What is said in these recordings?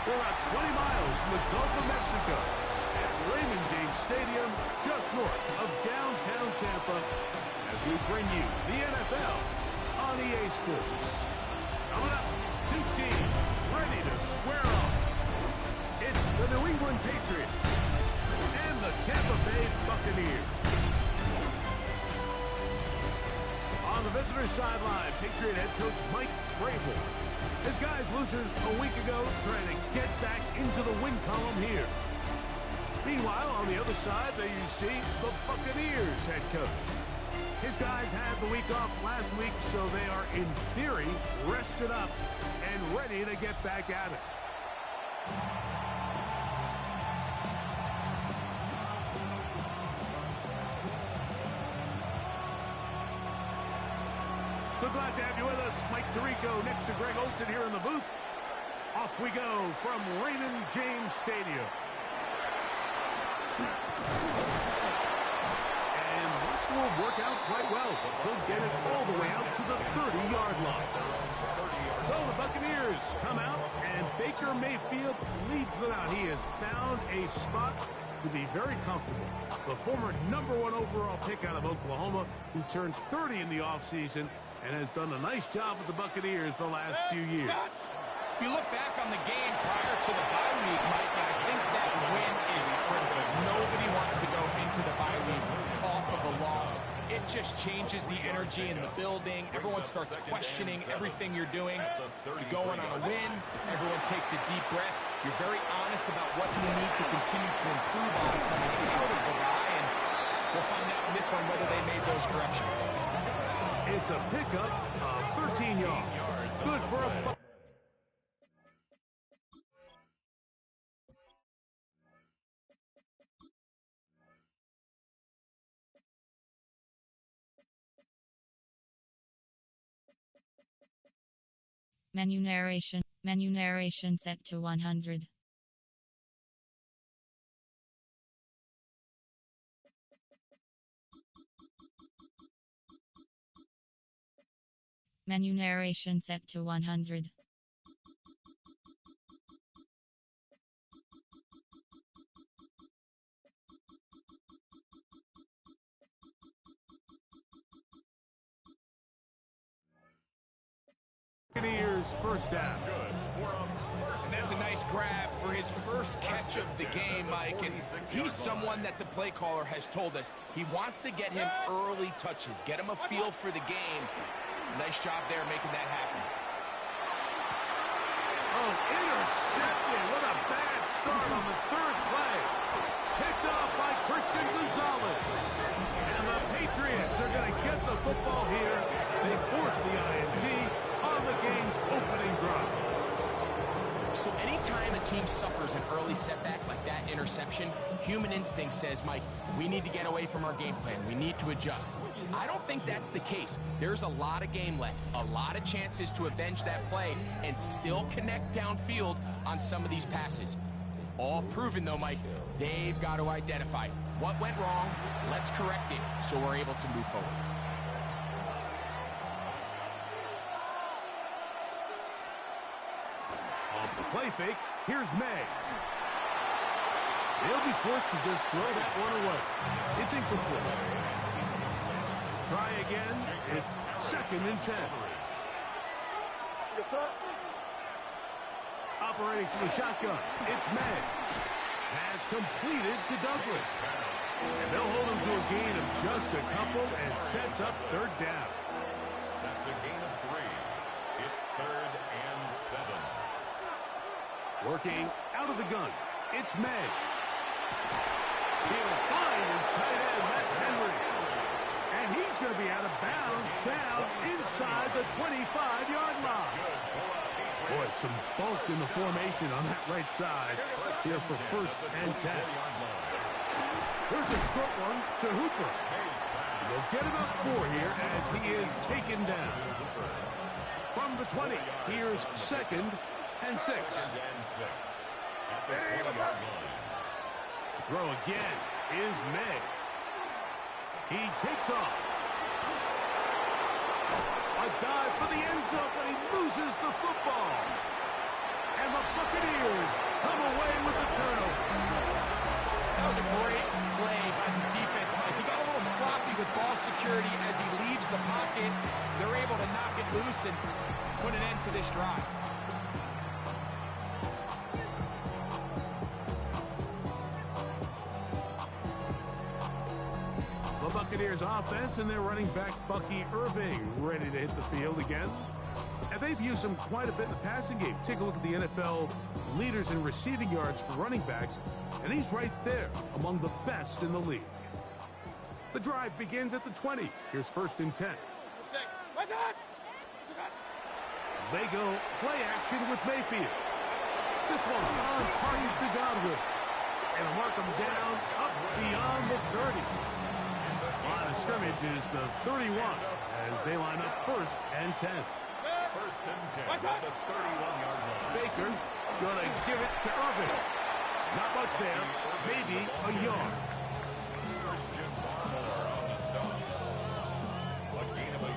We're about 20 miles from the Gulf of Mexico at Raymond James Stadium, just north of downtown Tampa, as we bring you the NFL on EA Sports. Coming up, two teams ready to square off. It's the New England Patriots and the Tampa Bay Buccaneers. On the visitor sideline, Patriot head coach Mike Vrabel. His guys losers a week ago trying to get back into the win column here. Meanwhile, on the other side, there you see the Buccaneers head coach. His guys had the week off last week, so they are, in theory, rested up and ready to get back at it. So glad to have you with us. Mike Tirico next to Greg Olsen here in the booth. Off we go from Raymond James Stadium. And this will work out quite well. He'll get it all the way out to the 30-yard line. So the Buccaneers come out, and Baker Mayfield leads them out. He has found a spot to be very comfortable. The former #1 overall pick out of Oklahoma, who turned 30 in the offseason, and has done a nice job with the Buccaneers the last few years. If you look back on the game prior to the bye week, Mike, I think that win is critical. Nobody wants to go into the bye week off of a loss. It just changes the energy in the building. Everyone starts questioning everything you're doing. You go in on a win. Everyone takes a deep breath. You're very honest about what you need to continue to improve on coming out of the bye, and we'll find out in this one whether they made those corrections. It's a pickup of 13 yards. Good for a... Menu narration set to 100. Menu narration set to 100. Buccaneers first down. And that's a nice grab for his first catch of the game, Mike. And he's someone that the play caller has told us he wants to get him early touches, get him a feel for the game. Nice job there making that happen. Oh, intercepted. What a bad start on the third play. Picked off by Christian Gonzalez. And the Patriots are going to get the football here. They force the INT on the game's opening drive. So anytime a team suffers an early setback like that interception, human instinct says, Mike, we need to get away from our game plan. We need to adjust. I don't think that's the case. There's a lot of game left, a lot of chances to avenge that play and still connect downfield on some of these passes. All proven, though, Mike, they've got to identify what went wrong, let's correct it so we're able to move forward. Off the play fake, here's Maye. They'll be forced to just throw that one away. It's incomplete. Try again. It's 2nd and 10. Operating from the shotgun, it's Maye. Pass completed to Douglas. And they'll hold him to a gain of just a couple and sets up 3rd down. That's a gain of 3. It's 3rd and 7. Working out of the gun, it's Maye. He'll find his tight end, that's Henry. And he's going to be out of bounds down inside the 25-yard line. Boy, some bulk in the formation on that right side here for 1st and 10. There's a short one to Hooper. They'll get about 4 here as he is taken down. From the 20, here's 2nd and 6. Throw again is Maye. He takes off. A dive for the end zone, but he loses the football. And the Buccaneers come away with the turnover. That was a great play by the defense, Mike. He got a little sloppy with ball security as he leaves the pocket. They're able to knock it loose and put an end to this drive. The Buccaneers offense and their running back Bucky Irving ready to hit the field again. And they've used him quite a bit in the passing game. Take a look at the NFL leaders in receiving yards for running backs, and he's right there among the best in the league. The drive begins at the 20. Here's 1st and 10. They go play action with Mayfield. This one's on target to Godwin. And mark him down up beyond the 30. Line of scrimmage is the 31 as they line up 1st and 10. 1st and 10 at the 31-yard line. Baker gonna give it to Irving. Not much there, maybe a yard.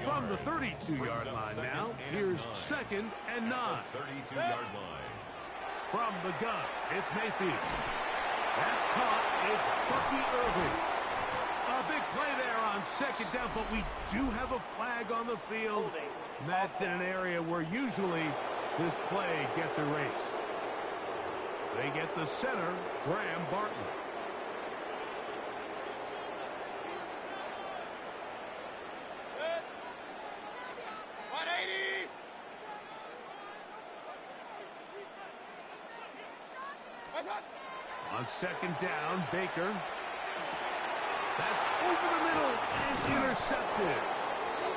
From the 32-yard line now, here's 2nd and 9. 32-yard line. From the gun, it's Mayfield. That's caught. It's Bucky Irving. A big play there on 2nd down, but we do have a flag on the field. And that's in an area where usually this play gets erased. They get the center, Graham Barton. On 2nd down, Baker. That's over the middle and intercepted.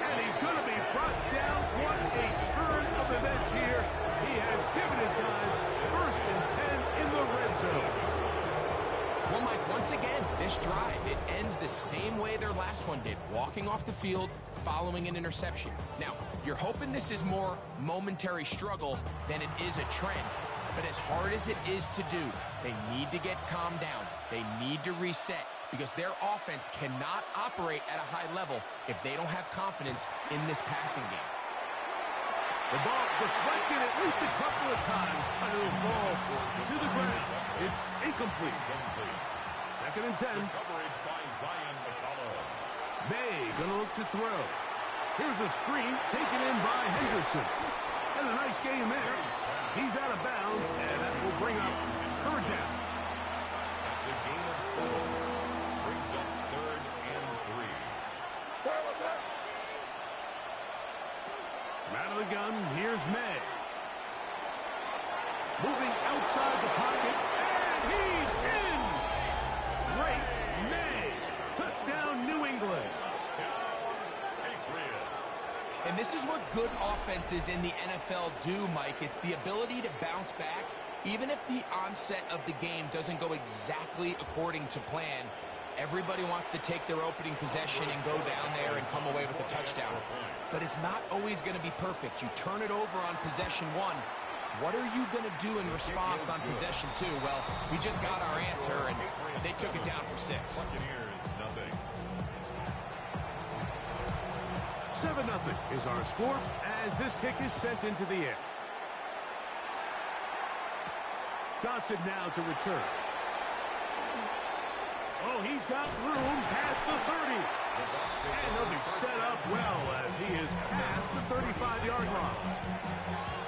And he's going to be brought down. What a turn of events here. He has given his guys 1st and 10 in the red zone. Well, Mike, once again, this drive, it ends the same way their last one did, walking off the field, following an interception. Now, you're hoping this is more momentary struggle than it is a trend. But as hard as it is to do, they need to get calmed down. They need to reset because their offense cannot operate at a high level if they don't have confidence in this passing game. The ball deflected at least a couple of times. Under the ball to the ground. It's incomplete. 2nd and 10. Coverage by Zion McCollum. Maye gonna look to throw. Here's a screen taken in by Henderson. And a nice game there. He's out of bounds, and that will bring up 3rd down. That's a gain of 7. Brings up 3rd and 3. Out of the gun, here's Maye. Moving outside the pocket, and he's in! Great Maye. Touchdown, New England. And this is what good offenses in the NFL do, Mike. It's the ability to bounce back, even if the onset of the game doesn't go exactly according to plan. Everybody wants to take their opening possession and go down there and come away with a touchdown. But it's not always going to be perfect. You turn it over on possession 1. What are you going to do in response on possession 2? Well, we just got our answer, and they took it down for 6. Buccaneers, nothing. 7-0 is our score as this kick is sent into the air. Johnson now to return. Oh, he's got room past the 30. And he'll be set up well as he is past the 35-yard line.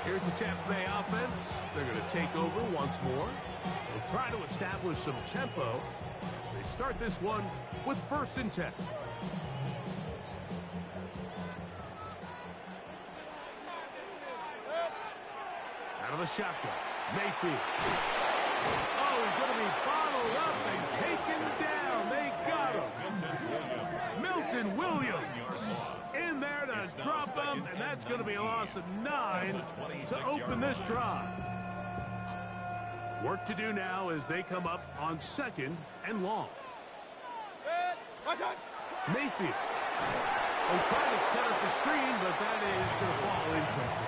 Here's the Tampa Bay offense. They're going to take over once more. They'll try to establish some tempo as they start this one with 1st and 10. Out of the shotgun. Mayfield. Oh, he's going to be bottled up and taken down. They got him. Milton Williams in there to drop him, and that's going to be a loss of 9 to open this drive. Work to do now as they come up on 2nd and long. Mayfield. They try to set up the screen, but that is going to fall incomplete.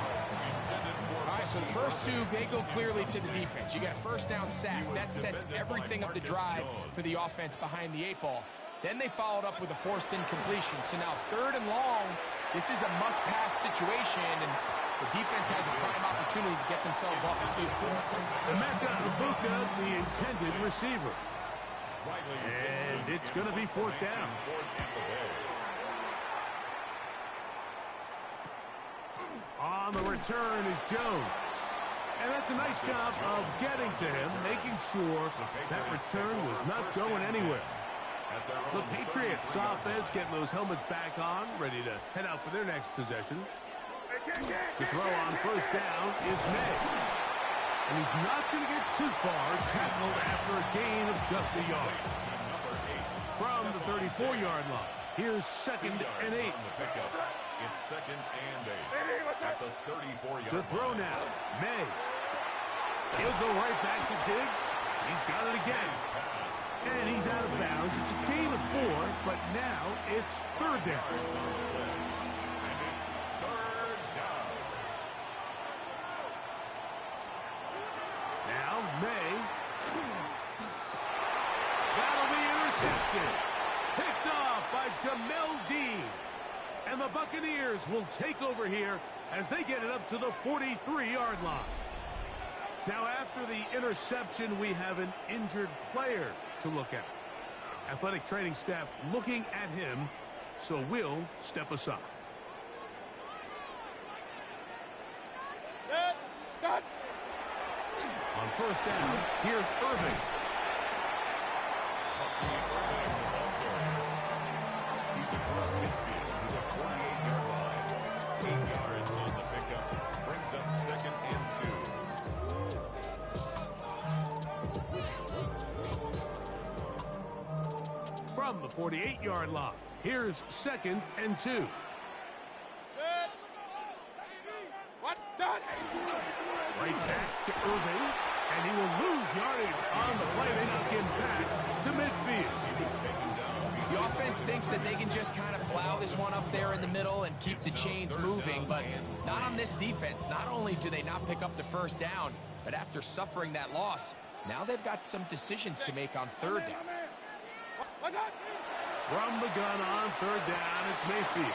All right, so the first two, they go clearly to the defense. You got a first down sack. That sets everything up the drive for the offense behind the 8 ball. Then they followed up with a forced incompletion. So now 3rd and long, this is a must-pass situation, and the defense has a prime opportunity to get themselves off the field. Emeka Ibuka, the intended receiver. And it's going to be 4th down. On the return is Jones. And that's a nice job of getting to him, making sure that return was not going anywhere. The Patriots offense getting those helmets back on, ready to head out for their next possession. To throw on 1st down is Maye. And he's not going to get too far, tackled after a gain of just a yard. From the 34-yard line, here's 2nd and 8. It's 2nd and 8 at the 34-yard to throw line. now, Maye. He'll go right back to Diggs. He's got it again. And he's out of bounds. It's a gain of 4, but now it's 3rd down. And it's 3rd down. Now, Maye. That'll be intercepted. Picked off by Jamel Dean. And the Buccaneers will take over here as they get it up to the 43-yard line. Now, after the interception, we have an injured player to look at. Athletic training staff looking at him, so we'll step aside. On 1st down, here's Irving. He's across midfield to the 48-yard line. 8 yards on the pickup. Brings up 2nd and 2. From the 48-yard line, here's 2nd and 2. Right back to Irving, and he will lose yardage on the play. They knock him back to midfield. He was taken down. The offense thinks that they can just kind of plow this one up there in the middle and keep the chains moving, but not on this defense. Not only do they not pick up the 1st down, but after suffering that loss, now they've got some decisions to make on 3rd down. From the gun on 3rd down, it's Mayfield.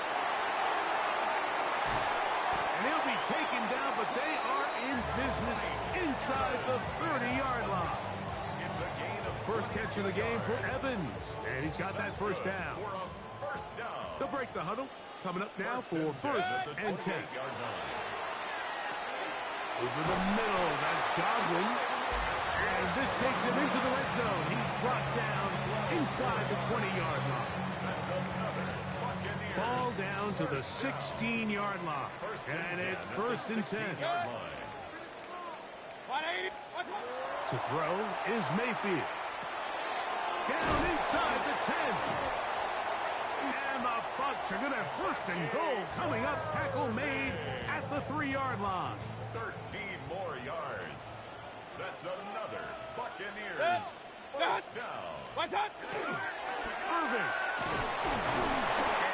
And he'll be taken down, but they are in business inside the 30-yard line. It's a gain of First catch of the game for Evans, and he's got that 1st down. for a 1st down. They'll break the huddle. Coming up now for 1st and 10. Over the middle, that's Godwin. And this takes him into the red zone. He's brought down inside the 20-yard line. That's another Buccaneers. Ball down to the 16-yard line. And it's 1st and 10. To throw is Mayfield. Down inside the 10. And the Bucs are going to have 1st and goal coming up. Tackle made at the 3-yard line. 13 more yards. That's another Buccaneers 1st down. Irving.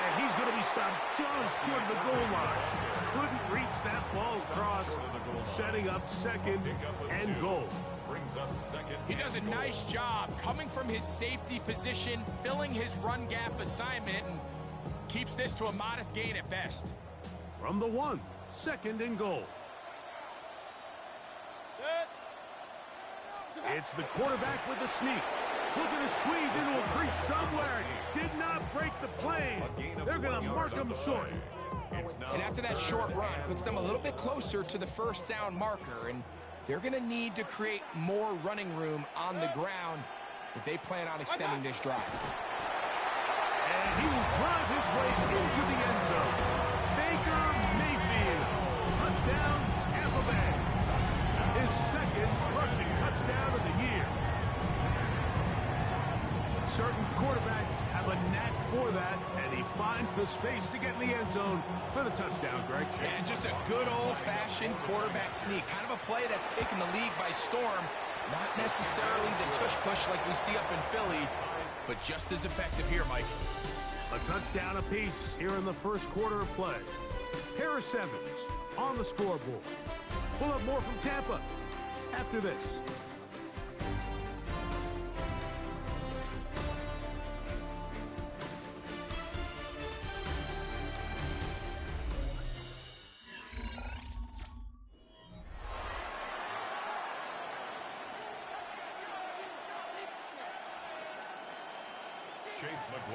And he's going to be stopped just short of the goal line. Couldn't reach that ball across, setting up 2nd and goal. Brings up 2nd. He does a nice job coming from his safety position, filling his run gap assignment, and keeps this to a modest gain at best. From the 1, 2nd and goal. It's the quarterback with the sneak. Looking to squeeze into a crease somewhere. Did not break the plane. They're going to mark him short. And after that short run, puts them a little bit closer to the 1st down marker, and they're going to need to create more running room on the ground if they plan on extending this drive. And he will drive his way into the end zone. Baker Mayfield. Touchdown, Tampa Bay. certain quarterbacks have a knack for that, and he finds the space to get in the end zone for the touchdown, Greg. And just a good old-fashioned quarterback sneak. Kind of a play that's taken the league by storm. Not necessarily the tush-push like we see up in Philly, but just as effective here, Mike. A touchdown apiece here in the first quarter of play. Harris Evans on the scoreboard. We'll have more from Tampa after this.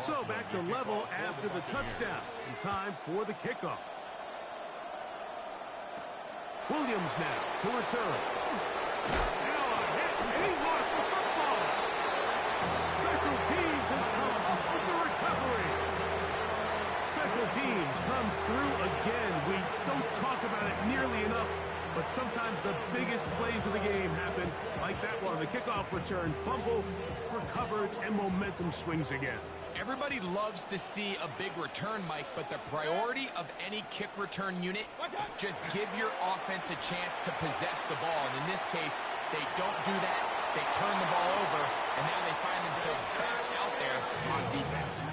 So back to level after the touchdown. In time for the kickoff. Williams now to return. Now a hit, and he lost the football. Special teams has come with the recovery. Special teams comes through again. We don't talk about it nearly enough, but sometimes the biggest plays of the game happen, like that one. The kickoff return, fumble, recovered, and momentum swings again. Everybody loves to see a big return, Mike, but the priority of any kick return unit, just give your offense a chance to possess the ball. And in this case, they don't do that. They turn the ball over, and now they find themselves back out there on defense.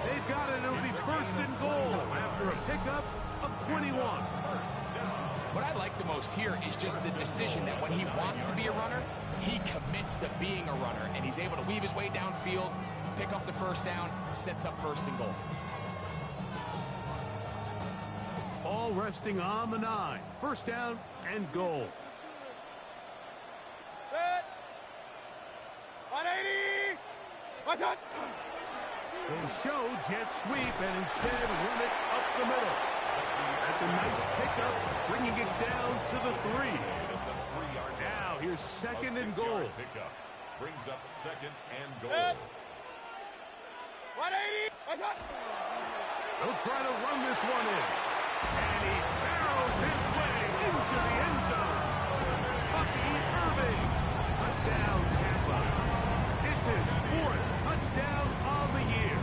They've got it. It'll be first and goal after a pickup of 21. What I like the most here is just the decision that when he wants to be a runner, he commits to being a runner, and he's able to weave his way downfield, pick up the first down, sets up first and goal. All resting on the 9. First down and goal. Set. 180. What's up? They show jet sweep and instead run it up the middle. That's a nice pickup, bringing it down to the 3. Now here's second and goal. Brings up second and goal. 180. What's up? They'll try to run this one in. And he barrels his way into the end zone. Bucky Irving. Touchdown, Tampa. It's his 4th touchdown of the year.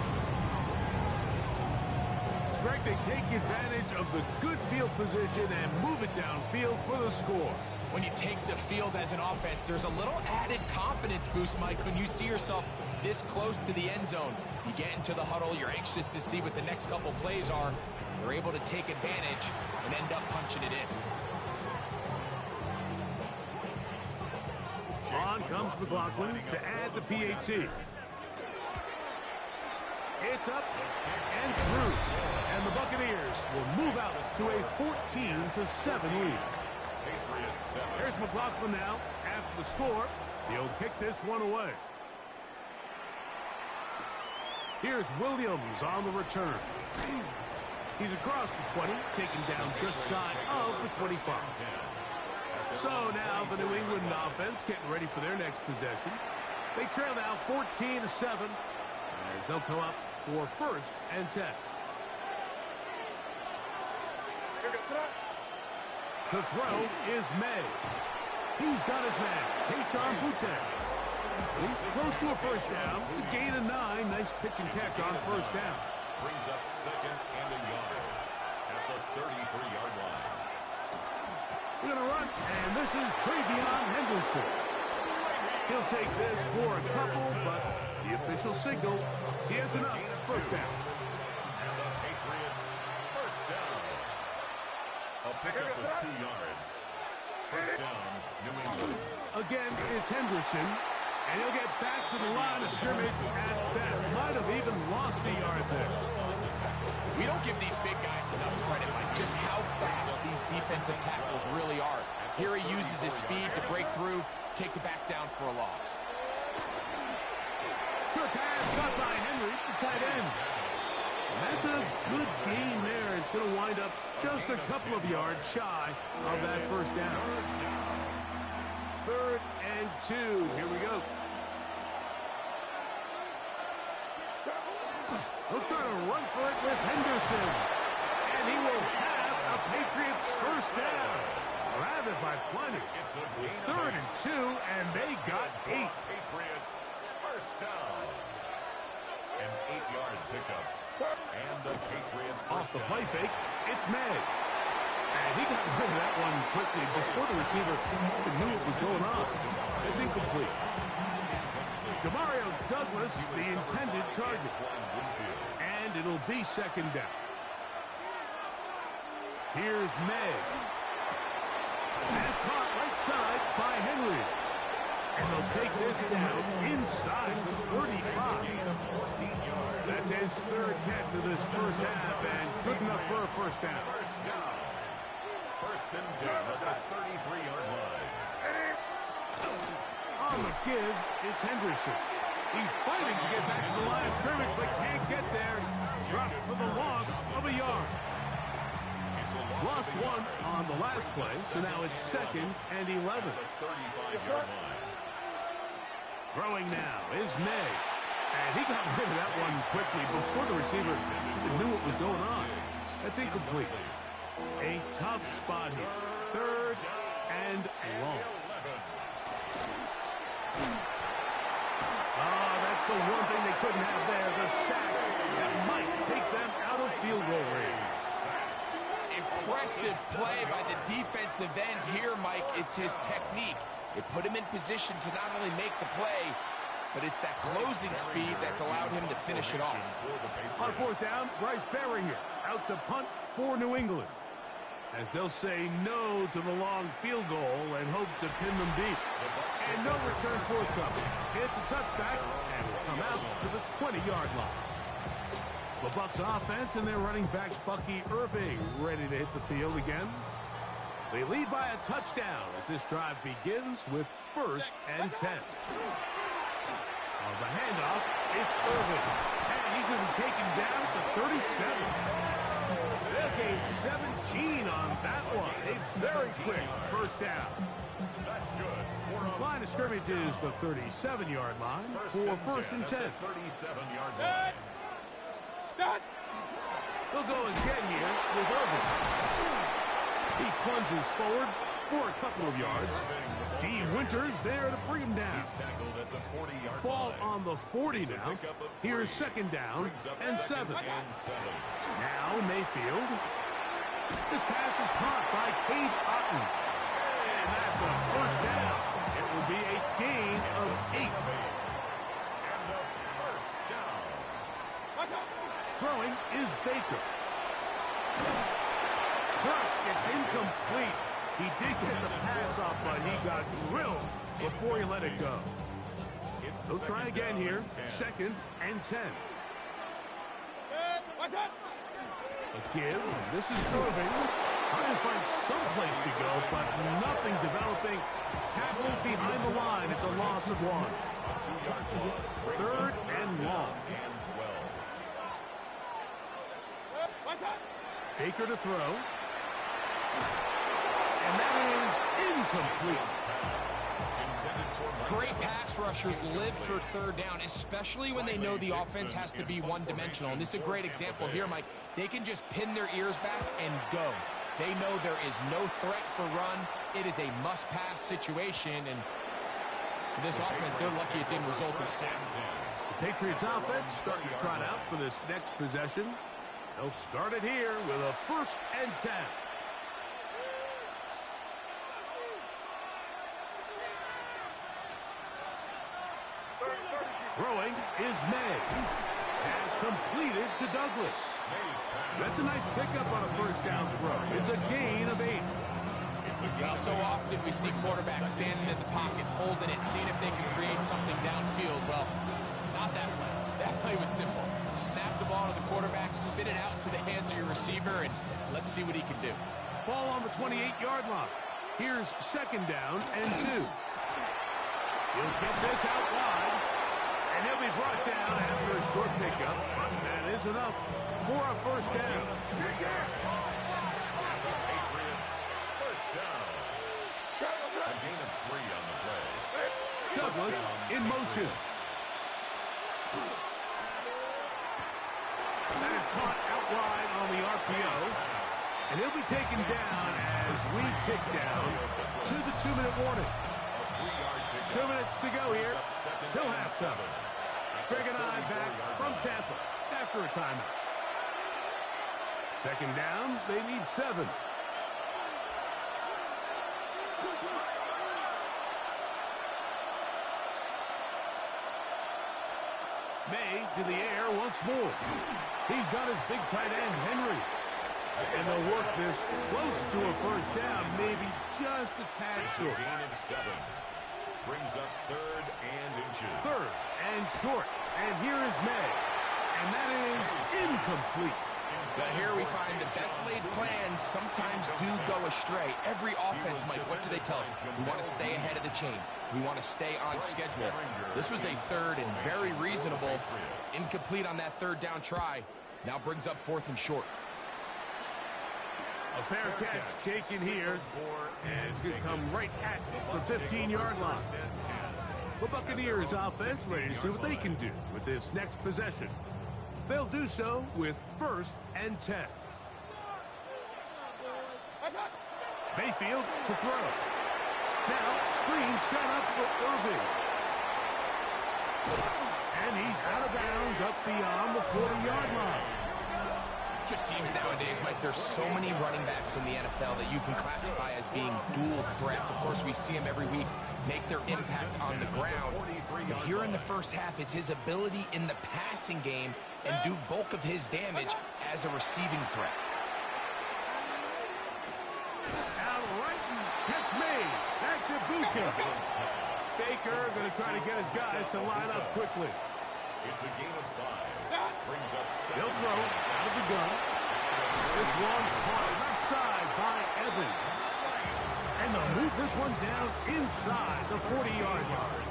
Greg, they take advantage of the good field position and move it downfield for the score. When you take the field as an offense, there's a little added confidence boost, Mike, when you see yourself this close to the end zone. You get into the huddle, you're anxious to see what the next couple plays are. You're able to take advantage and end up punching it in. On comes McLaughlin to add the PAT. It's up and through. And the Buccaneers will move out to a 14-7 lead. Here's McLaughlin now. After the score, he'll kick this one away. Here's Williams on the return. He's across the 20, taken down just shy of the 25. So now the New England offense getting ready for their next possession. They trail now 14-7 as they'll come up for first and 10. To throw is Maye. He's got his man, Keyshawn Boutte. He's close to a first down to gain a 9. Nice pitch and catch on first down. Brings up second and a yard at the 33-yard line. We're going to run, and this is Travion Henderson. He'll take this for a couple, but the official signal, he has enough. First down. And the Patriots first down. A pickup of 2 yards. First down, New England. Again, it's Henderson, and he'll get back to the line of scrimmage at best. Might have even lost a yard there. We don't give these big guys enough credit by just how fast these defensive tackles really are. Here he uses his speed to break through, take the back down for a loss. Short pass caught by Henry, the tight end. And that's a good gain there. It's going to wind up just a couple of yards shy of that first down. 3rd and 2. Here we go. He'll try to run for it with Henderson. And he will have a Patriots first down. Rather by plenty. It's 3rd and 2, and they got 8. Patriots first down. An 8-yard pickup. And the Patriots Off the play fake, it's Maye. And he got rid of that one quickly before the receiver even knew what was going on. It's incomplete. Demario Douglas, the intended target. And it'll be second down. Here's Maye. Pass caught right side by Henry. And they'll take this down inside the 35. That's his third catch of this first half, and good enough for a first down. First and 10 at the 33-yard line. On the give, it's Henderson. He's fighting to get back to the line of scrimmage, but can't get there. Dropped for the loss of a yard. Lost one on the last play, so now it's second and 11. The 35-yard line. Throwing now is Maye. And he got rid of that one quickly before the receiver even knew what was going on. That's incomplete. A tough spot here. Third and long. That's the one thing they couldn't have there. The sack that might take them out of field goal range. Impressive play by the defensive end here, Mike. It's his technique. It put him in position to not only make the play, but it's that closing speed that's allowed him to finish it off. On fourth down, Bryce Baringer out to punt for New England, as they'll say no to the long field goal and hope to pin them deep. And no return forthcoming. It's a touchback, and will come out to the 20-yard line. The Bucs offense and their running back Bucky Irving ready to hit the field again. They lead by a touchdown as this drive begins with first and 10. On the handoff, it's Irving. And he's going to be taken down at the 37. They'll gain 17 on that one. A very quick first down. That's good. Line of scrimmage is the 37-yard line for first and 10. 37-yard line. Start. They'll go again here with Irving. He plunges forward for a couple of yards. D. Winters there to bring him down. He's tackled at the 40-yard Ball line. on the 40 now. Here's second down and 7. Now Mayfield. This pass is caught by Cade Otton. And that's a first down. It will be a gain of 8. And a first down. Throwing is Baker. First, it's incomplete. He did get the pass off, but he got drilled before he let it go. They'll try again here. Second and 10. A give. This is Irving. Trying to find some place to go, but nothing developing. Tackled behind the line. It's a loss of 1. Third and long. Baker to throw. And that is incomplete. Great pass rushers live for third down, especially when they know the offense has to be one-dimensional. And this is a great example here, Mike. They can just pin their ears back and go. They know there is no threat for run. It is a must-pass situation. And for this offense, they're lucky it didn't result in a sack. The Patriots offense starting to trot out for this next possession. They'll start it here with a first and 10. Throwing is Maye. Pass completed to Douglas. That's a nice pickup on a first down throw. It's a gain of 8. Well, so often we see quarterbacks standing in the pocket, holding it, seeing if they can create something downfield. Well, not that play. That play was simple. Snap the ball to the quarterback, spit it out to the hands of your receiver, and let's see what he can do. Ball on the 28-yard line. Here's second down and 2. He'll get this out wide, and he'll be brought down after a short pickup, but that is enough for a first down. Patriots, first down. A gain of 3 on the play. Douglas in motion. That is caught out wide on the RPO. And he'll be taken down as we tick down to the 2-minute warning. 2 minutes to go here till halftime. Greg and I back from Tampa after a timeout. Second down, they need 7. Maye to the air once more. He's got his big tight end, Henry. And they'll work this close to a first down, maybe just a tad short. Gain of 7. Brings up 3rd and inches. 3rd and short. And here is Maye. And that is incomplete. So here we find the best laid plans sometimes do go astray. Every offense, Mike, what do they tell us? We want to stay ahead of the chains. We want to stay on schedule. This was a 3rd and very reasonable. Incomplete on that 3rd down try. Now brings up 4th and short. A fair catch taken here, and it's going to come right at the 15-yard line. The Buccaneers offense ready to see what they can do with this next possession. They'll do so with 1st and 10. Mayfield to throw. Now, screen set up for Irving. And he's out of bounds up beyond the 40-yard line. Just seems nowadays, Mike, there's so many running backs in the NFL that you can classify as being dual threats. Of course, we see them every week make their impact on the ground. But here in the first half, it's his ability in the passing game and do bulk of his damage as a receiving threat. Out right and catch me. That's Ibuka. Baker going to try to get his guys to line up quickly. It's a gain of 5. Brings up 7. He'll throw out of the gun. This one caught left side by Evans. And they'll move this one down inside the 40-yard line.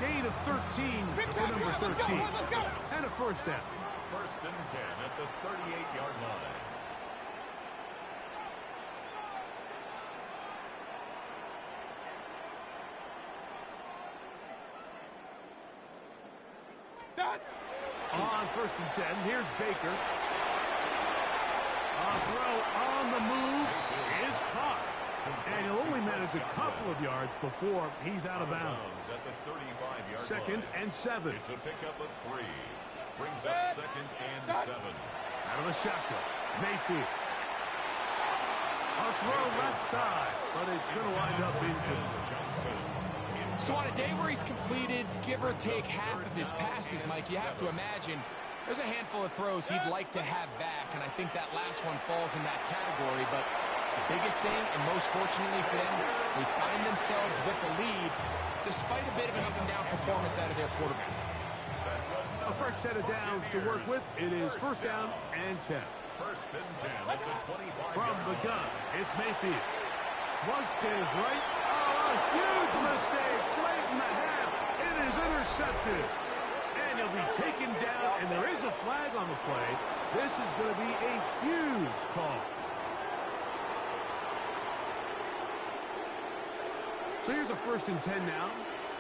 Gain of 13 for number 13. And a first down. 1st and 10 at the 38-yard line. On 1st and 10, here's Baker. A throw on the move is caught. And he'll only manage a couple of yards before he's out of bounds. At the 35-yard 2nd line. and 7. It's a pickup of 3. Brings up 2nd and 7. Out of the shotgun, Mayfield. A throw left side, but it's going to wind up incomplete. So on a day where he's completed, give or take half of his passes, Mike, you have to imagine there's a handful of throws he'd like to have back, and I think that last one falls in that category. But the biggest thing, and most fortunately for them, they find themselves with a lead despite a bit of an up-and-down performance out of their quarterback. A fresh set of downs to work with. It is 1st down and 10. 1st and 10 at the 25. From the gun, it's Mayfield. Flush to his right. Oh, a huge mistake late in the half. It is intercepted. And he'll be taken down, and there is a flag on the play. This is going to be a huge call. So here's a 1st and 10 now.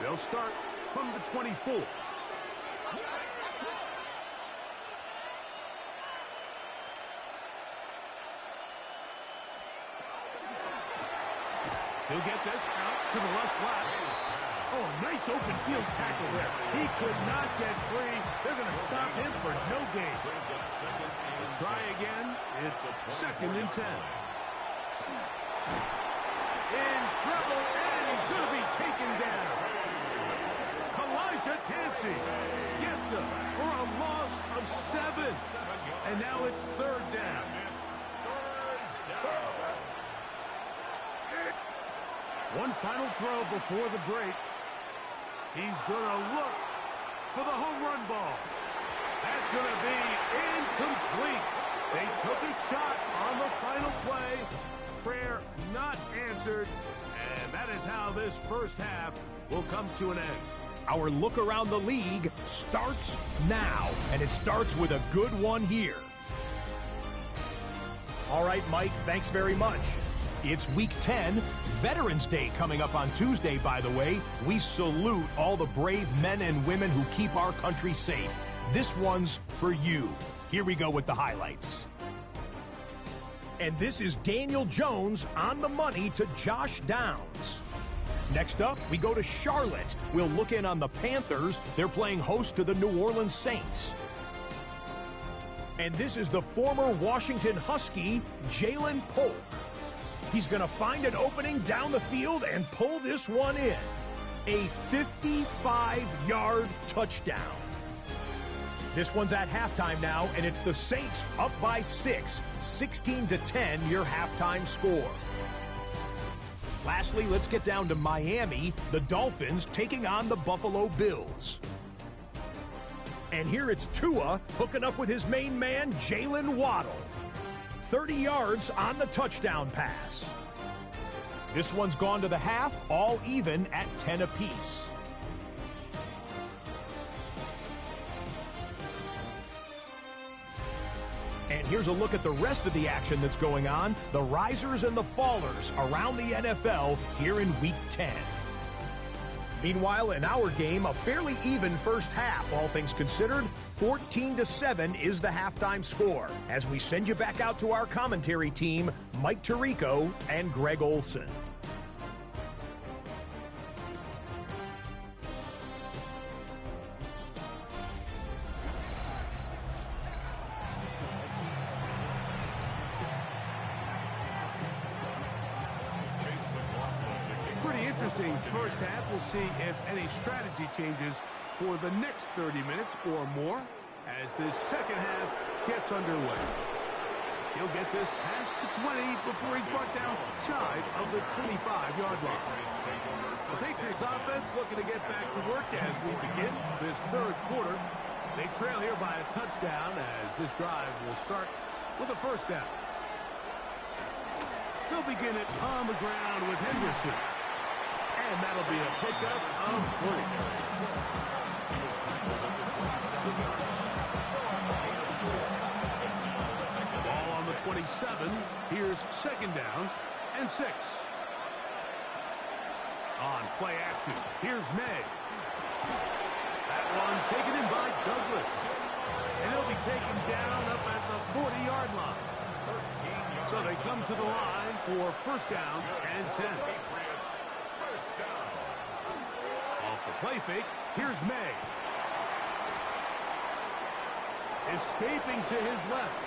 They'll start from the 24. He'll get this out to the left flat. Oh, nice open field tackle there. He could not get free. They're going to stop him for no gain. Try again. It's 2nd and 10. In trouble, and he's going to be taken down. Elijah Cansey gets him for a loss of 7. And now it's 3rd down. One final throw before the break. He's going to look for the home run ball. That's going to be incomplete. They took a shot on the final play. Prayer not answered. And that is how this first half will come to an end. Our look around the league starts now, and it starts with a good one here. All right, Mike, thanks very much. It's Week 10, Veterans Day coming up on Tuesday, by the way. We salute all the brave men and women who keep our country safe. This one's for you. Here we go with the highlights. And this is Daniel Jones on the money to Josh Downs. Next up, we go to Charlotte. We'll look in on the Panthers. They're playing host to the New Orleans Saints. And this is the former Washington Husky, Jalen Polk. He's going to find an opening down the field and pull this one in. A 55-yard touchdown. This one's at halftime now, and it's the Saints up by 6, 16-10, your halftime score. Lastly, let's get down to Miami, the Dolphins taking on the Buffalo Bills. And here it's Tua hooking up with his main man, Jalen Waddle. 30 yards on the touchdown pass. This one's gone to the half, all even at 10 apiece. And here's a look at the rest of the action that's going on, the risers and the fallers around the NFL here in Week 10. Meanwhile, in our game, a fairly even first half, all things considered. 14-7 is the halftime score, as we send you back out to our commentary team, Mike Tirico and Greg Olson. Interesting first half. We'll see if any strategy changes for the next 30 minutes or more as this second half gets underway. He'll get this past the 20 before he's brought down shy of the 25-yard line. The Patriots offense looking to get back to work as we begin this third quarter. They trail here by a touchdown as this drive will start with a first down. They'll begin it on the ground with Henderson. And that'll be a pickup of 3. Ball on the 27. Here's second down and 6. On play action, here's Maye. That one taken in by Douglas. And he'll be taken down up at the 40-yard line. So they come to the line for first down and 10. The play fake, here's Maye. Escaping to his left.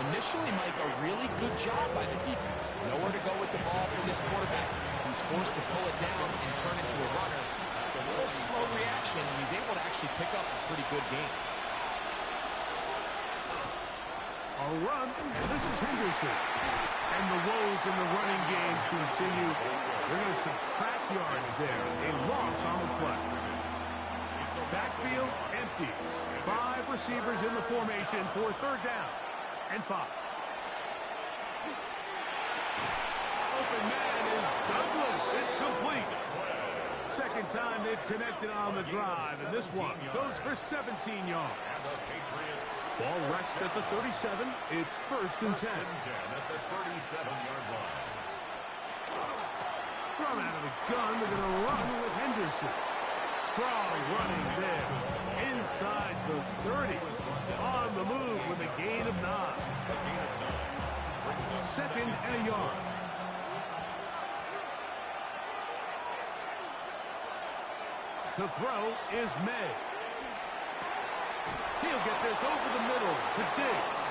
Initially, Mike, a really good job by the defense. Nowhere to go with the ball for this quarterback. He's forced to pull it down and turn it to a runner. A little slow reaction, and he's able to actually pick up a pretty good game. A run, and this is Henderson. And the woes in the running game continue. They're going to subtract yards there. A loss on the play. Backfield empties. 5 receivers in the formation for third down and 5. Open man is Douglas. It's complete. Second time they've connected on the drive, and this one goes for 17 yards. Ball rests at the 37. It's first and 10. At the 37-yard line. From out of the gun, they're going to run with Henderson. Strong running there. Inside the 30. On the move with a gain of 9. Second and a yard. To throw is Maye. He'll get this over the middle to Diggs.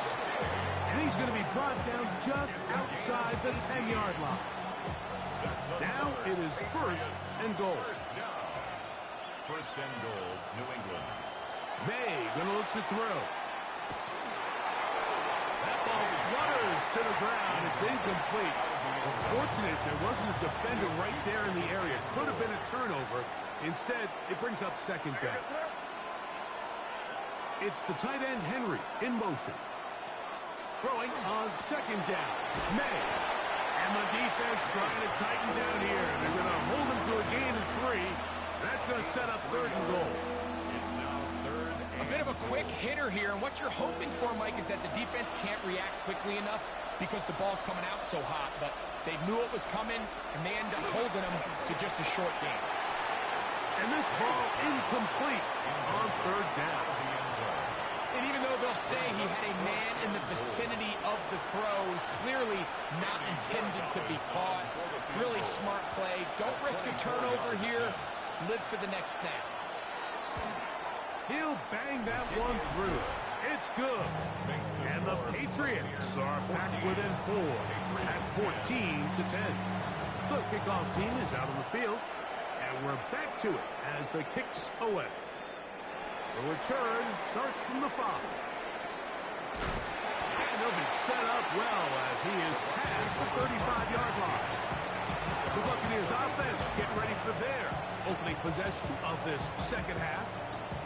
And he's going to be brought down just outside the 10-yard line. Now it is first and goal. First and goal, New England. Maye going to look to throw. That ball flutters to the ground. It's incomplete. It's fortunate there wasn't a defender right there in the area. Could have been a turnover. Instead, it brings up second down. It's the tight end, Henry, in motion. Throwing on second down. Maye. And the defense trying to tighten down here. They're going to hold him to a gain of 3. That's going to set up third and goal. It's now third and A bit of a quick hitter here, and what you're hoping for, Mike, is that the defense can't react quickly enough because the ball's coming out so hot. But they knew it was coming, and they end up holding them to just a short game. And this ball incomplete on third down. And even though they'll say he had a man in the vicinity of the throws, clearly not intended to be caught. Really smart play. Don't risk a turnover here. Live for the next snap. He'll bang that one through. It's good. And the Patriots are back within 4 at 14-10. The kickoff team is out on the field, and we're back to it as the kicks away. The return starts from the 5. And he'll be set up well as he is past the 35-yard line. The Buccaneers offense getting ready for their opening possession of this second half.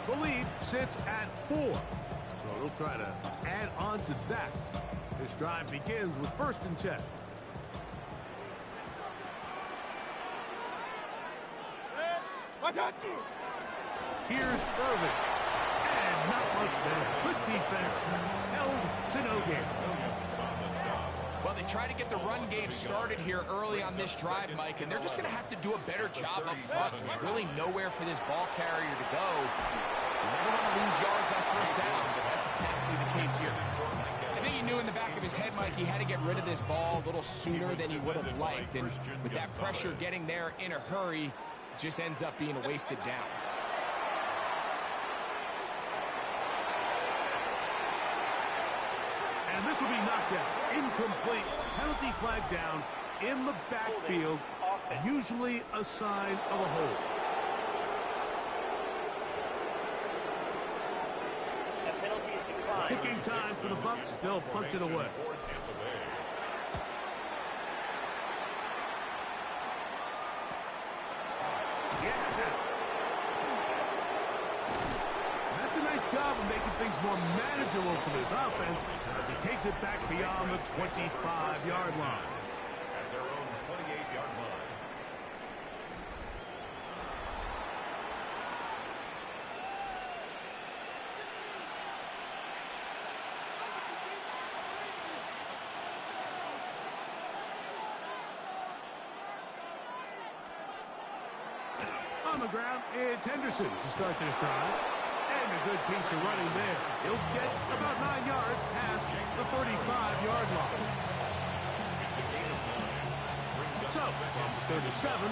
The lead sits at 4, so they'll try to add on to that. This drive begins with 1st and 10. Here's Irving. And not much there. Good defense. Held to no gain. Well, they try to get the run game started here early on this drive, Mike, and they're just going to have to do a better job up front. There's really nowhere for this ball carrier to go. You never want to lose yards on 1st down, but that's exactly the case here. I think he knew in the back of his head, Mike, he had to get rid of this ball a little sooner than he would have liked, and with that pressure getting there in a hurry, it just ends up being a wasted down. And this will be knocked out. Incomplete. Penalty flag down in the backfield. Usually a sign of a hold. Kicking time for the Bucs. They'll punch it away. That's a nice job of making things more manageable for this offense as he takes it back beyond the 25-yard line. At their own 28-yard line. On the ground, it's Henderson to start this drive. And a good piece of running there. He'll get about 9 yards past the 35-yard line. It's a gain of 9. So, from 37,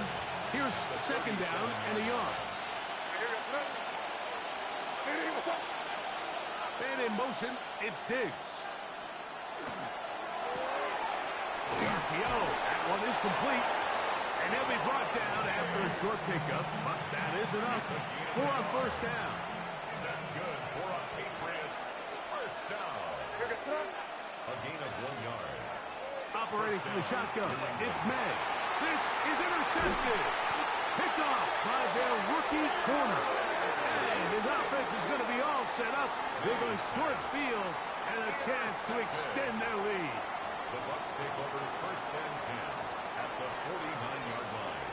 here's 2nd down and a yard. And in motion, it's Diggs. RPO, that one is complete. And he'll be brought down after a short pickup, but that is enough for a 1st down. That's good for a Patriots 1st down. A gain of 1 yard. Operating from the shotgun, it's Maye. This is intercepted. Picked off by their rookie corner. And his offense is going to be all set up with a short field and a chance to extend their lead. The Bucs take over 1st and 10 at the 49-yard line.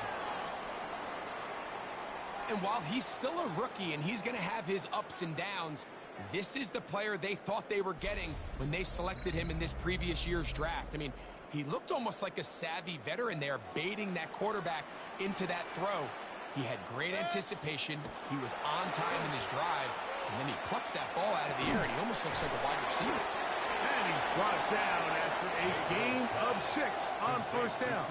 And while he's still a rookie and he's going to have his ups and downs, this is the player they thought they were getting when they selected him in this previous year's draft. I mean, he looked almost like a savvy veteran there, baiting that quarterback into that throw. He had great anticipation. He was on time in his drive, and then he plucks that ball out of the air, and he almost looks like a wide receiver. And he's brought down after a gain of 6 on 1st down.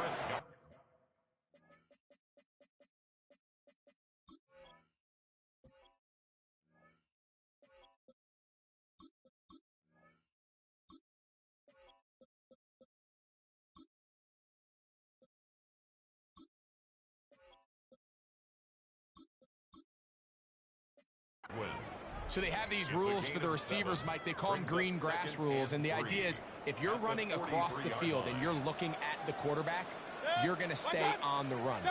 So they have these rules for the receivers, Mike. They call them green grass rules, and the idea is if you're running across the field and you're looking at the quarterback, you're going to stay on the run.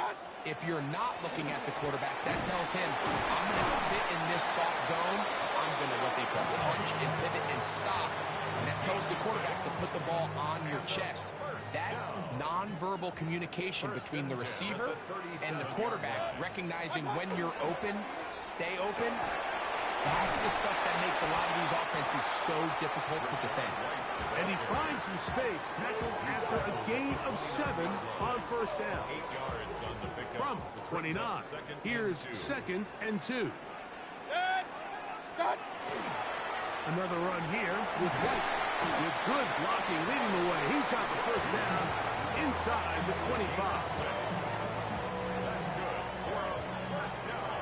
If you're not looking at the quarterback, that tells him, I'm going to sit in this soft zone. I'm going to what they call punch and pivot and stop. And that tells the quarterback to put the ball on your chest. That nonverbal communication between the receiver and the quarterback, recognizing when you're open, stay open, that's the stuff that makes a lot of these offenses so difficult to defend. And he finds some space, tackled after a gain of 7 on 1st down. 8 yards on the pickup. From the 29, here's 2nd and 2. Another run here with White. With good blocking leading the way. He's got the first down inside the 25. That's good for a first down.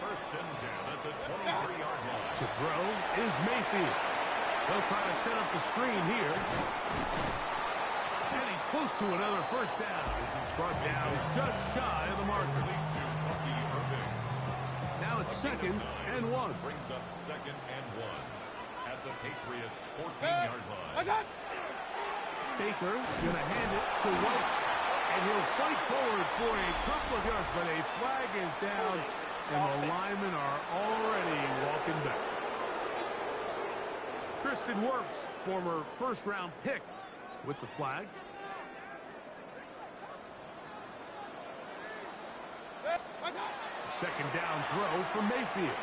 First and 10 at the 23-yard line. To throw is Mayfield. They'll try to set up the screen here. And he's close to another first down. As he's brought down just shy of the marker. Now it's 2nd and 1. Brings up 2nd and 1 at the Patriots 14-yard line. Baker going to hand it to White. And he'll fight forward for a couple of yards, but a flag is down, and the linemen are already walking back. Tristan Wirfs, former first-round pick, with the flag. Second down throw for Mayfield.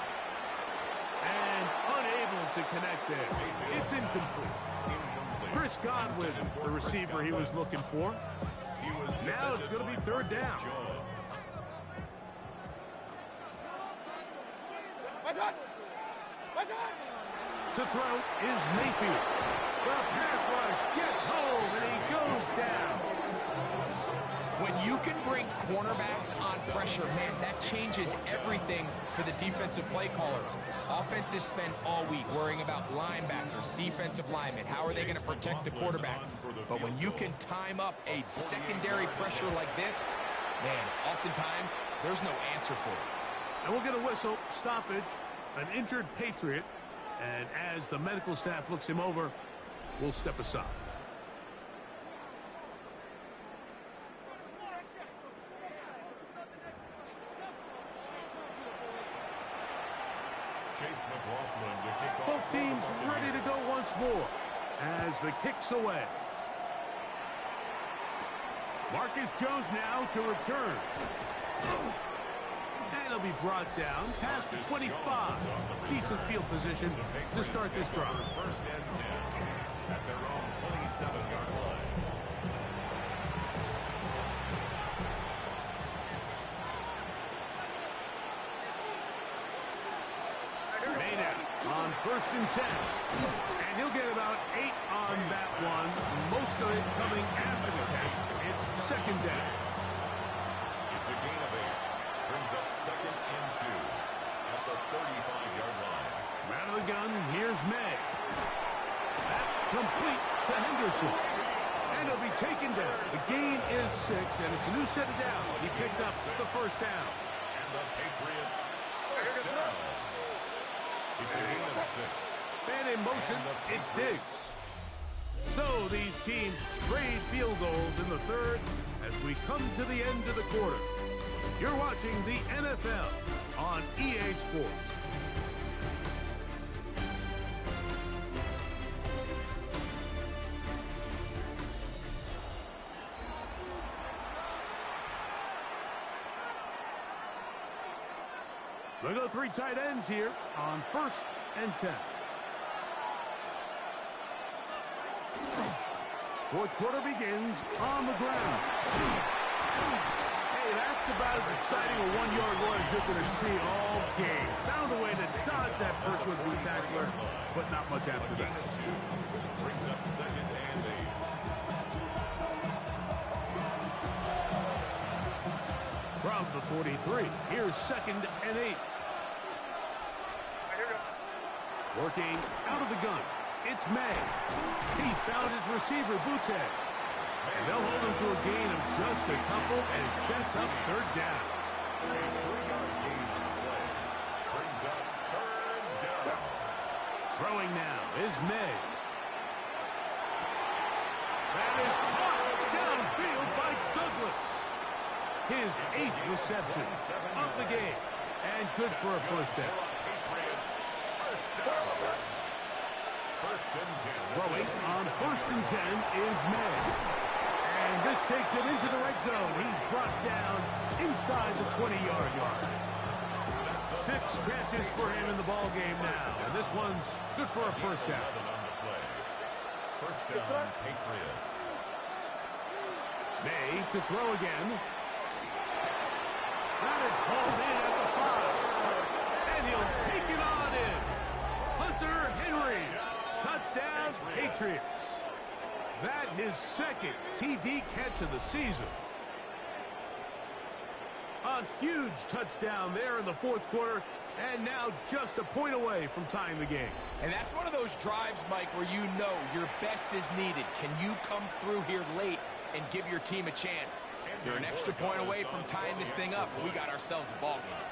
And unable to connect there. It's incomplete. Chris Godwin, the receiver he was looking for. Now it's going to be 3rd down. To throw is Mayfield. The pass rush gets home, and he goes down. When you can bring cornerbacks on pressure, man, that changes everything for the defensive play caller. Offenses spend all week worrying about linebackers, defensive linemen. How are they going to protect the quarterback? But when you can time up a secondary pressure like this, man, oftentimes there's no answer for it. And we'll get a whistle, stoppage, an injured Patriot. And as the medical staff looks him over, we'll step aside. Both teams ready to go once more as the kick's away. Marcus Jones now to return. And he'll be brought down past the 25. Decent field position to start this drive. First and 10 at their own 27-yard line. Maye on 1st and 10. And he'll get about 8 on that one. Most of it coming after the catch. It's 2nd down. It's a gain of 8. Brings up 2nd and 2 at the 35-yard line. Out of the gun, here's Maye. That complete to Henderson. And he'll be taken down. The gain is 6, and it's a new set of downs. He picked up the first down. And the Patriots first down. It's a gain of 6. Man in motion, it's Diggs. So these teams trade field goals in the 3rd as we come to the end of the quarter. You're watching the NFL on EA Sports. We'll go 3 tight ends here on 1st and 10. 4th quarter begins on the ground. Hey, that's about as exciting a 1-yard run as you're going to see all game. Found a way to dodge that first one-through tackler, but not much after that. Brings up 2nd and 8. From the 43, here's 2nd and 8. Working out of the gun, it's Maye. He's found his receiver, Butte. And they'll hold him to a gain of just a couple, and it sets up 3rd down. A 3-yard gain on the play. Brings up 3rd down. Throwing now is Maye. That is caught downfield by Douglas. His 8th reception of the game. And good for a first down. Patriots first down. 1st and 10. Throwing on 1st and 10 is Maye. And this takes it into the red zone. He's brought down inside the 20-yard line. 6 catches for him in the ball game now. And this one's good for a first down. First down, Patriots. Maye to throw again. That is hauled in at the 5. And he'll take it on in. Hunter Henry. Touchdown, Patriots. That his second TD catch of the season. A huge touchdown there in the fourth quarter, and now just a point away from tying the game. And that's one of those drives, Mike, where you know your best is needed. Can you come through here late and give your team a chance? You're an extra point away from tying this thing up. We got ourselves a ball game.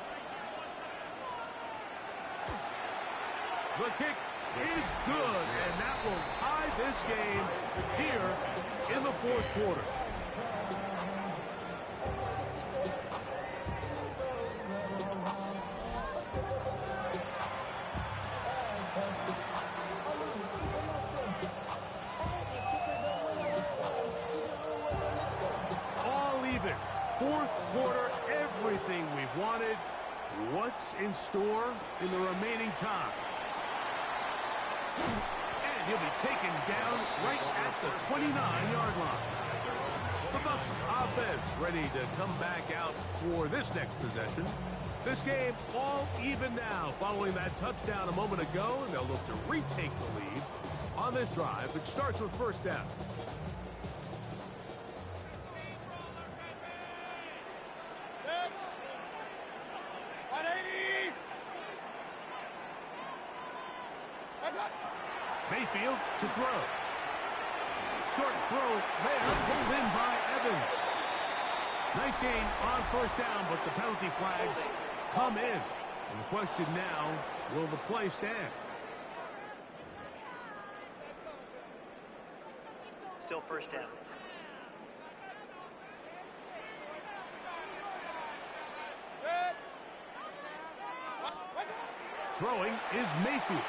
The kick is good, and that will tie this game here in the fourth quarter. All even. Fourth quarter, everything we've wanted. What's in store in the remaining time? And he'll be taken down right at the 29-yard line. The Bucs offense ready to come back out for this next possession. This game all even now following that touchdown a moment ago, and they'll look to retake the lead on this drive. It starts with first down. Mayfield to throw. Short throw there, pulled in by Evans. Nice gain on first down, but the penalty flags come in. And the question now, will the play stand? Still first down. Throwing is Mayfield.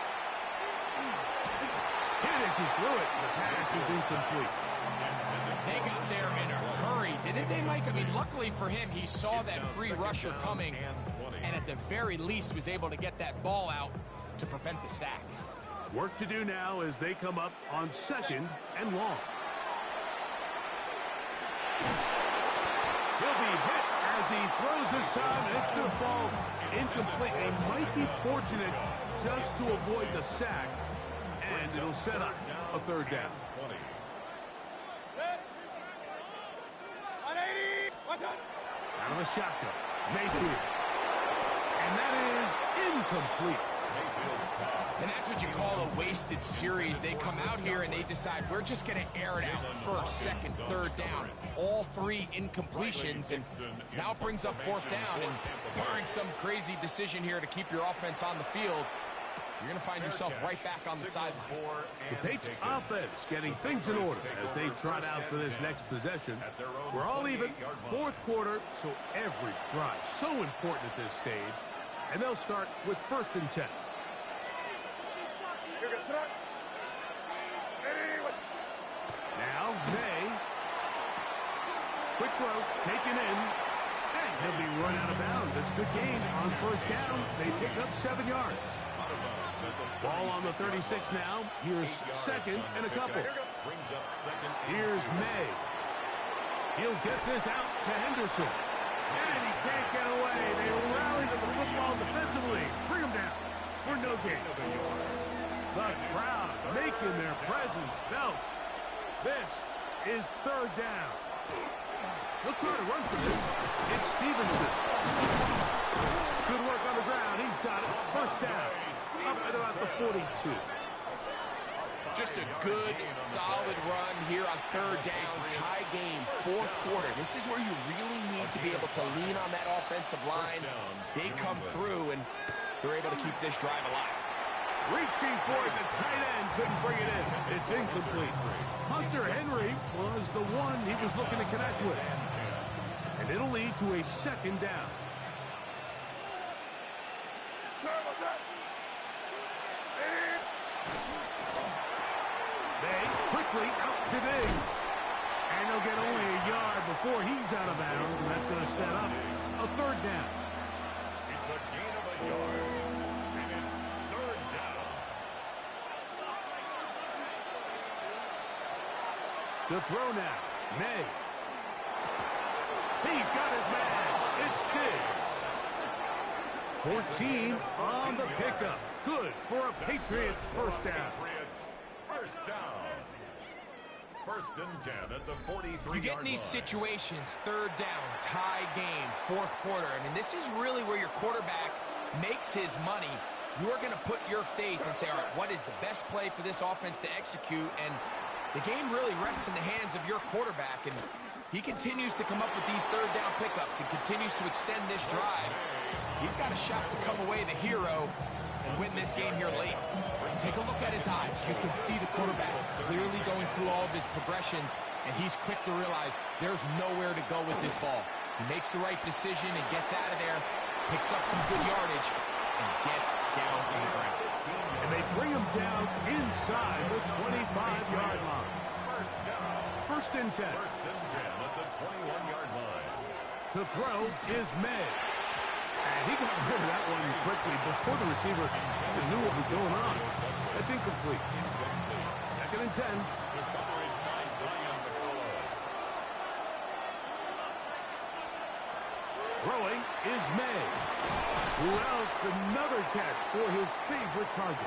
Hit as he threw it. The pass is incomplete. They got there in a hurry, didn't they, Mike? I mean, luckily for him, he saw that free rusher coming, and at the very least was able to get that ball out to prevent the sack. Work to do now as they come up on second and long. He'll be hit as he throws this time, and it's going to fall incomplete. They might be fortunate just to avoid the sack, and it'll set up a third down. Out of the shotgun, Mayfield. And that is incomplete. And that's what you call a wasted series. They come out here and they decide we're just going to air it out first, second, third down. All three incompletions, and now brings up fourth down. And barring some crazy decision here to keep your offense on the field, you're going to find yourself right back on the sideline. The Patriots offense getting things in order as they trot out for this next possession. We're all even, fourth quarter, so every drive so important at this stage. And they'll start with first and 10. Now, Maye. Quick throw, taken in, and he'll be run out of bounds. It's a good gain on first down. They pick up 7 yards. Ball on the 36 now. Here's second and a couple. Here's Maye. He'll get this out to Henderson. And he can't get away. They rally to the football defensively. Bring him down for no gain. The crowd making their presence felt. This is third down. He'll try to run for this. It's Stevenson. Good work on the ground. He's got it. First down. Up at about the 42. Just a good, solid run here on third down. Tie game, fourth quarter. This is where you really need to be able to lean on that offensive line. They come through, and they're able to keep this drive alive. Reaching for it, the tight end couldn't bring it in. It's incomplete. Hunter Henry was the one he was looking to connect with. And it'll lead to a second down. They quickly out to Diggs. And he'll get only a yard before he's out of bounds, and that's going to set up a third down. It's a gain of a yard, and it's third down. To throw now, Maye. He's got his man. It's Diggs. 14 on the pickup. Good for a Patriots first down. Patriots first down. First and 10 at the 43-yard line. You get in these situations, third down, tie game, fourth quarter. I mean, this is really where your quarterback makes his money. You're going to put your faith and say, all right, what is the best play for this offense to execute? And the game really rests in the hands of your quarterback. And he continues to come up with these third down pickups and continues to extend this drive. He's got a shot to come away the hero and win this game here late. Take a look at his eyes. You can see the quarterback clearly going through all of his progressions, and he's quick to realize there's nowhere to go with this ball. He makes the right decision and gets out of there, picks up some good yardage, and gets down on the ground. And they bring him down inside the 25-yard line. First down. First and 10. First and 10 at the 21-yard line. To throw is Maye. And he got rid of that one quickly before the receiver even knew what was going on. That's incomplete. Second and 10. Throwing is Maye. Who else? Another catch for his favorite target.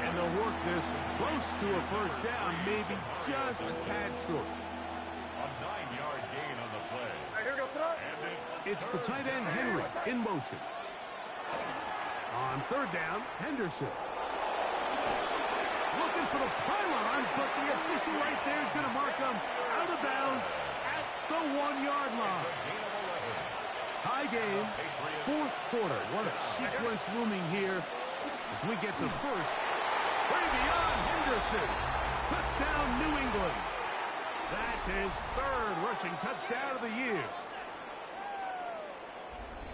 And they'll work this close to a first down, maybe just a tad short. A 9-yard gain on the play. And It's the tight end, Henry, in motion. On third down, Henderson. Looking for the pylon, but the official right there is going to mark him out of bounds at the 1-yard line. Tie game, fourth quarter. What a sequence looming here as we get to first. Way beyond Henderson. Touchdown, New England. That's his third rushing touchdown of the year.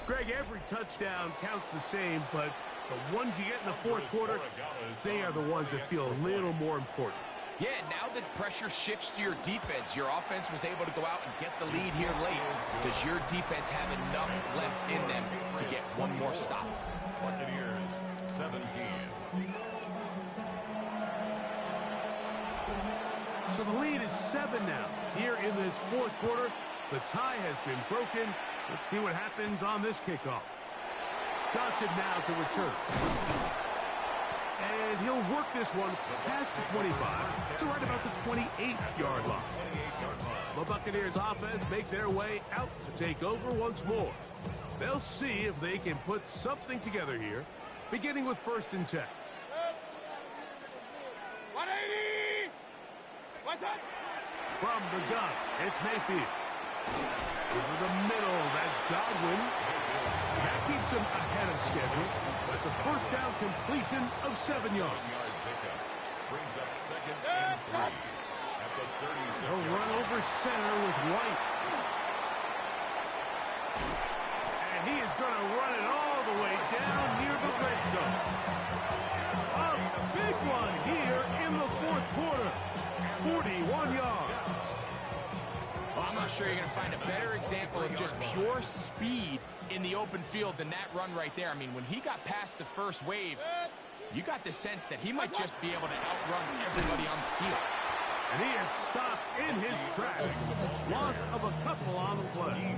Greg, every touchdown counts the same, but the ones you get in the fourth quarter, they are the ones that feel a little more important. Yeah, now that pressure shifts to your defense, your offense was able to go out and get the lead here late. Does your defense have enough left in them to get one more stop? Buccaneers 17. So the lead is 7 now. Here in this fourth quarter, the tie has been broken. Let's see what happens on this kickoff. Johnson now to return. And he'll work this one past the 25 to right about the 28-yard line. The Buccaneers offense make their way out to take over once more. They'll see if they can put something together here, beginning with first and 10. 180! What's up? From the gun, it's Mayfield. Over the middle, that's Godwin. That keeps him ahead of schedule. That's a first down completion of 7 yards. Brings up second and 3 at the 36. A run over center with White. And he is going to run it all the way down near the red zone. A big one here in the fourth quarter. 41 yards. Well, I'm not sure you're going to find a better example of just pure speed in the open field than that run right there. I mean, when he got past the first wave, you got the sense that he might just be able to outrun everybody on the field. And he is stopped in his tracks. Loss of a couple on the play.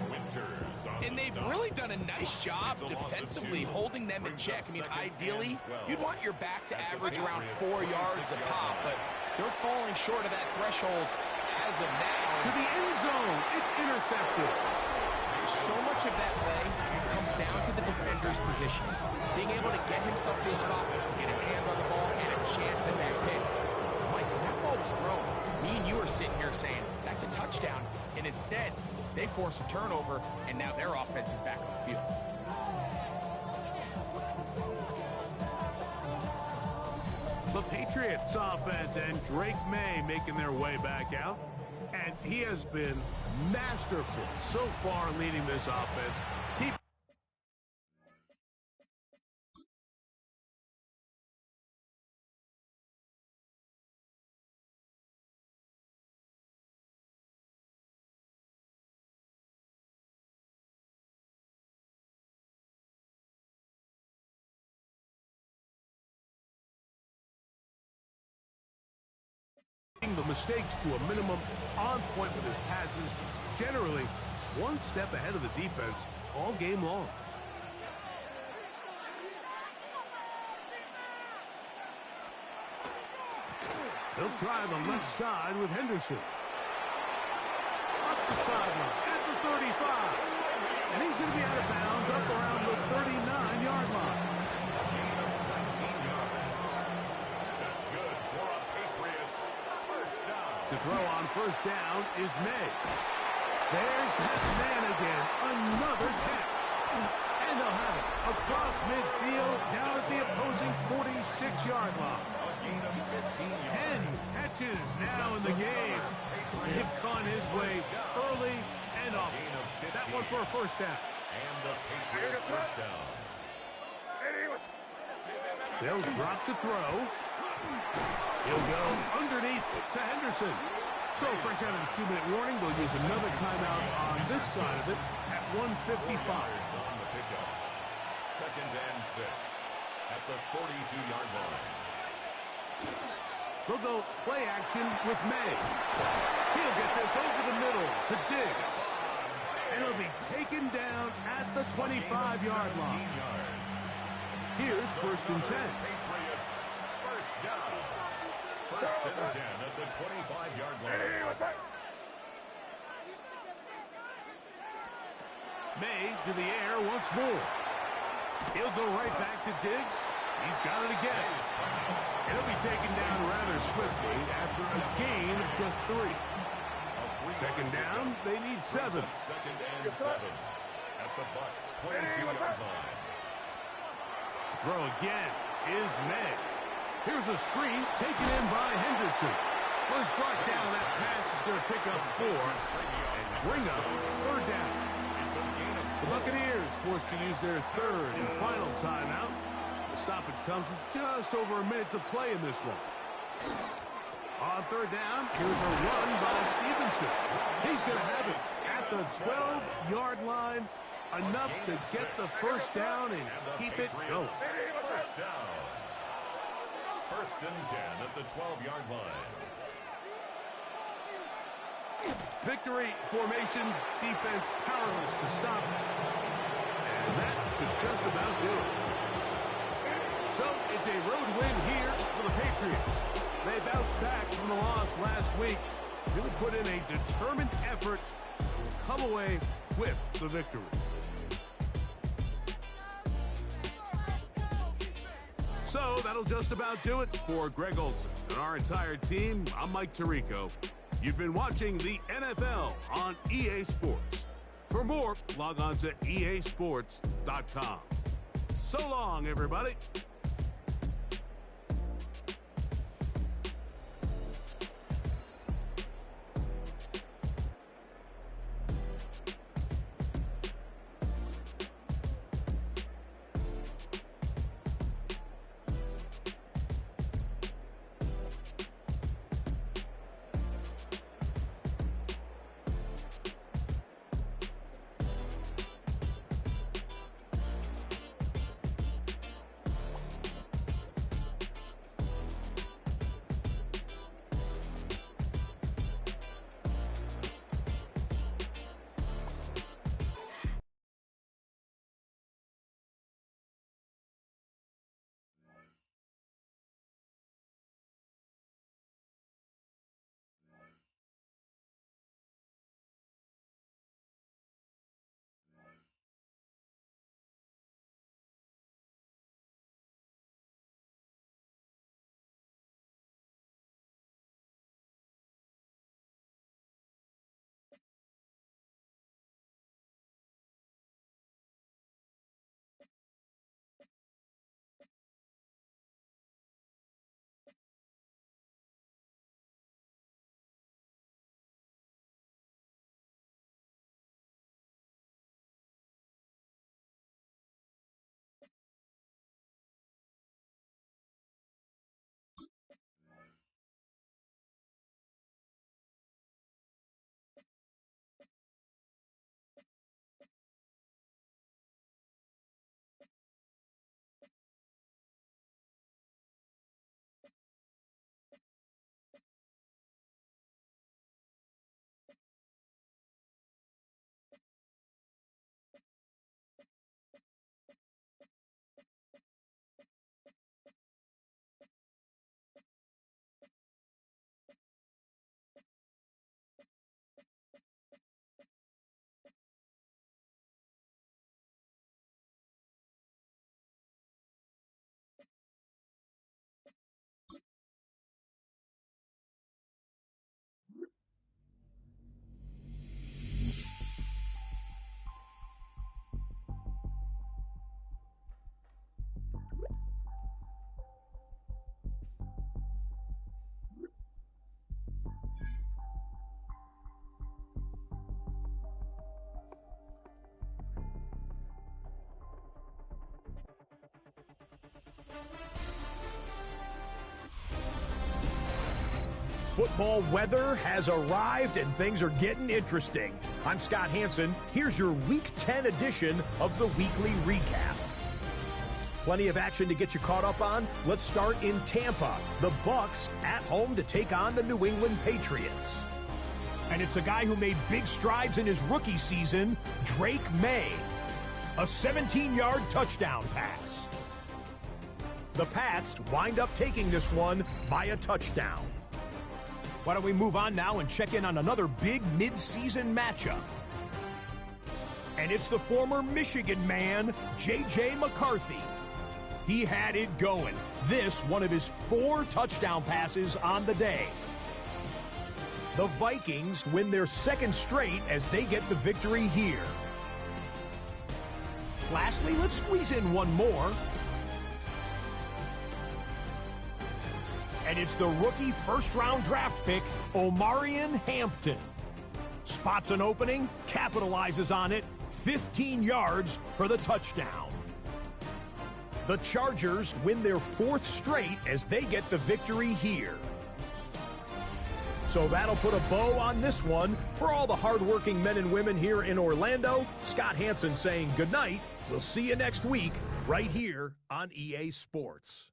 And they've really done a nice job defensively holding them in check. I mean, ideally, you'd want your back to average around 4 yards a pop, but they're falling short of that threshold as of now. To the end zone, it's intercepted. So much of that play comes down to the defender's position. Being able to get himself to a spot, to get his hands on the ball, and a chance at that pick. Mike, when that ball was thrown, me and you were sitting here saying, that's a touchdown. And instead, they force a turnover, and now their offense is back on the field. The Patriots offense and Drake Maye making their way back out. And he has been masterful so far leading this offense. The mistakes to a minimum, on point with his passes, generally one step ahead of the defense all game long. He'll try the left side with Henderson. Up the sideline at the 35. And he's going to be out of bounds up around the 39-yard line. That's good for a Patriots first down. To throw on first down is Maye. There's that man again. Another catch. And they'll have it across midfield down at the opposing 46-yard line. 10 catches now in the game. They've gone his way early and often. That one for a first down. And the Patriots first down. They'll drop to throw. He'll go underneath to Henderson. So fresh out of the 2-minute warning, they'll use another timeout on this side of it at 1:55. On the pickup. 2nd and 6 at the 42-yard line. They'll go play action with Maye. He'll get this over the middle to Diggs. And he'll be taken down at the 25-yard line. Here's 1st and 10. Patriots first down. 1st and 10 at the 25-yard line. Maye to the air once more. He'll go right back to Diggs. He's got it again. And he'll be taken down rather swiftly after a gain of just 3. 2nd down, they need 7. 2nd and 7 at the Bucs 22-yard line. Throw again is Maye. Here's a screen taken in by Henderson. Was brought down. That pass is going to pick up 4 and bring up 3rd down. The Buccaneers forced to use their 3rd and final timeout. The stoppage comes with just over a minute to play in this one. On 3rd down, here's a run by Stevenson. He's going to have it at the 12-yard line. Enough to get the first down and keep it going. First down. 1st and 10 at the 12-yard line. Victory formation, defense powerless to stop it. And that should just about do it. So it's a road win here for the Patriots. They bounced back from the loss last week. Really put in a determined effort to come away with the victory. So that'll just about do it for Greg Olson and our entire team. I'm Mike Tirico. You've been watching the NFL on EA Sports. For more, log on to easports.com. So long, everybody. Football weather has arrived and things are getting interesting. I'm Scott Hansen. Here's your Week 10 edition of the Weekly Recap. Plenty of action to get you caught up on. Let's start in Tampa. The Bucs at home to take on the New England Patriots. And it's a guy who made big strides in his rookie season, Drake Maye. A 17-yard touchdown pass. The Pats wind up taking this one by a touchdown. Why don't we move on now and check in on another big mid-season matchup. And it's the former Michigan man, J.J. McCarthy. He had it going. This, one of his 4 touchdown passes on the day. The Vikings win their 2nd straight as they get the victory here. Lastly, let's squeeze in one more. And it's the rookie first-round draft pick, Omarion Hampton. Spots an opening, capitalizes on it, 15 yards for the touchdown. The Chargers win their 4th straight as they get the victory here. So that'll put a bow on this one. For all the hardworking men and women here in Orlando, Scott Hansen saying goodnight. We'll see you next week right here on EA Sports.